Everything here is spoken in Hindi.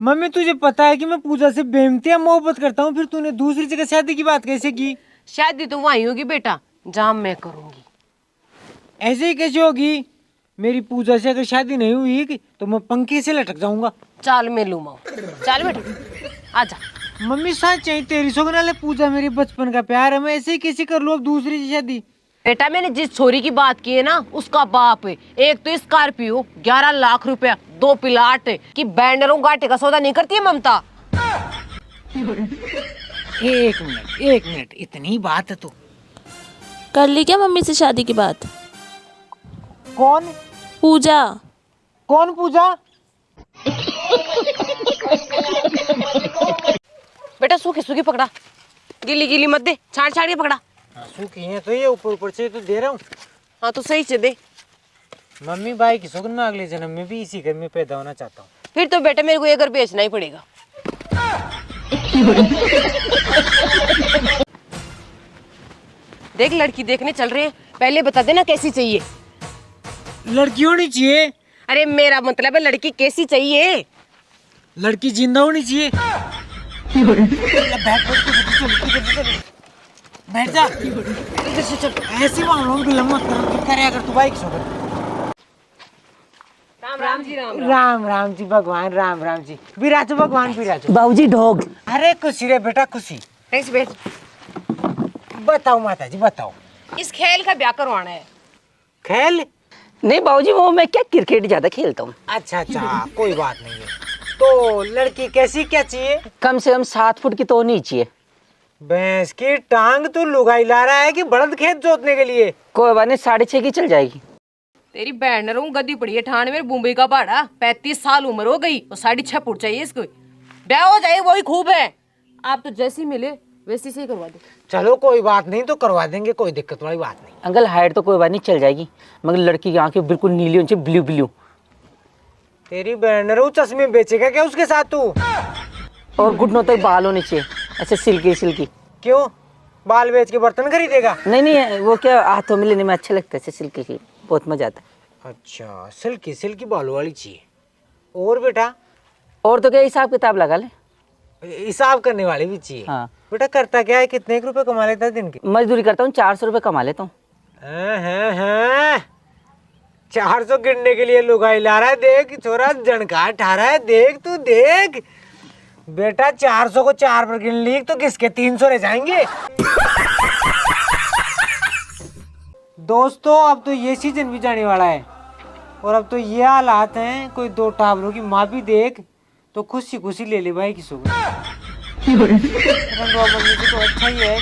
मम्मी तुझे पता है कि मैं पूजा से बेइंतहा मोहब्बत करता हूँ, फिर तूने दूसरी जगह शादी की बात कैसे की? शादी तो वहीं होगी बेटा जहाँ मैं करूंगी। ऐसे ही कैसे होगी? मेरी पूजा से अगर शादी नहीं हुई तो मैं पंखे से लटक जाऊंगा। चाल मैं लू माऊ, चल बेटा आजा। मम्मी सच चाहिए तेरी सोगनाले पूजा मेरी बचपन का प्यार है, मैं ऐसे ही कैसे कर लूँ अब दूसरी से शादी? बेटा मैंने जिस छोरी की बात की है ना उसका बाप है, एक तो स्कॉर्पियो 11 लाख रुपया, 2 प्लाट की बैंडरों गाटे का सौदा नहीं करती है ममता। एक मिनट इतनी बात है तो कर ली क्या मम्मी से शादी की बात? कौन? पूजा। कौन पूजा? बेटा सूखी सूखी पकड़ा, गीली गीली मत दे, छाड़ छाड़ के पकड़ा। सूखी है तो ये ऊपर ऊपर से तो दे रहा हूँ। हाँ तो सही से दे। मम्मी भाई की सोगन में अगले जन्म में भी इसी घर में पैदा होना चाहता हूँ। फिर तो बेटा मेरे को ये घर बेचना ही पड़ेगा। देख लड़की देखने चल रहे हैं, पहले बता देना कैसी चाहिए। लड़की होनी चाहिए। अरे मेरा मतलब है लड़की कैसी चाहिए। लड़की जिंदा होनी चाहिए। बैठ जा। इधर से चल, ऐसी वहाँ विलम्ब मत करे अगर तू बाइक सोकर। राम जी राम राम जी भगवान राम जी। बिराजो भगवान बिराजो। बाबूजी ढोक। अरे खुशी रे बेटा खुशी। ऐसे बैठ। बताओ माता जी बताओ। इस खेल का ब्याह करवाना है। खेल? नहीं बाबूजी वो मैं क्या क्रिकेट ज्यादा खेलता हूँ। अच्छा कोई बात नहीं है। तो लड़की कैसी क्या चाहिए? कम से कम 7 फुट की तो होनी चाहिए। भैंस की टांग तो लुगाई ला रहा है कि बड़द खेत जोतने के लिए? कोई बात नहीं 6.5 की चल जाएगी। तेरी बहन रहूं गद्दी पड़ी है ठाण में, मुंबई का भाड़ा, 35 साल उम्र हो गई और 6.5 फुट चाहिए इसको। ब्याह हो जाए वही खूब है। आप तो जैसी मिले वैसी से ही करवा दो। चलो कोई बात नहीं, तो करवा देंगे, कोई दिक्कत वाली बात नहीं। अंकल हाइट तो कोई बात नहीं चल जाएगी, मगर लड़की की आंखें बिल्कुल नीली होनी चाहिए, ब्लू ब्लू। तेरी बहन रू चश्मे बेचेगा क्या उसके साथ तू? और घुटनों तक बाल होने चाहिए ऐसे सिल्की सिल्की। क्यों? बाल बेच के बर्तन खरीदेगा? नहीं वो क्या हाथों में लेने में अच्छा लगता है ऐसे सिल्की की, बहुत मजा आता है। अच्छा सिल्की बालों वाली चाहिए। और बेटा? और तो क्या हिसाब किताब लगा ले। हिसाब करने वाली भी चाहिए। हाँ। बेटा करता क्या है, कितने रुपए कमा लेता है दिन के? मजदूरी करता हूँ 400 रुपये कमा लेता हूँ। 400 गिनने के लिए लुगाई ला रहा है। देख छोरा जनका ठा रहा है, देख तू देख बेटा 400 को 4 पर गिन ली तो किसके 300 रह जाएंगे। दोस्तों अब तो ये सीजन भी जाने वाला है और अब तो ये हालात हैं, कोई 2 टावरों की माँ भी देख तो खुशी खुशी ले ले भाई की सोच। तो अच्छा ही है।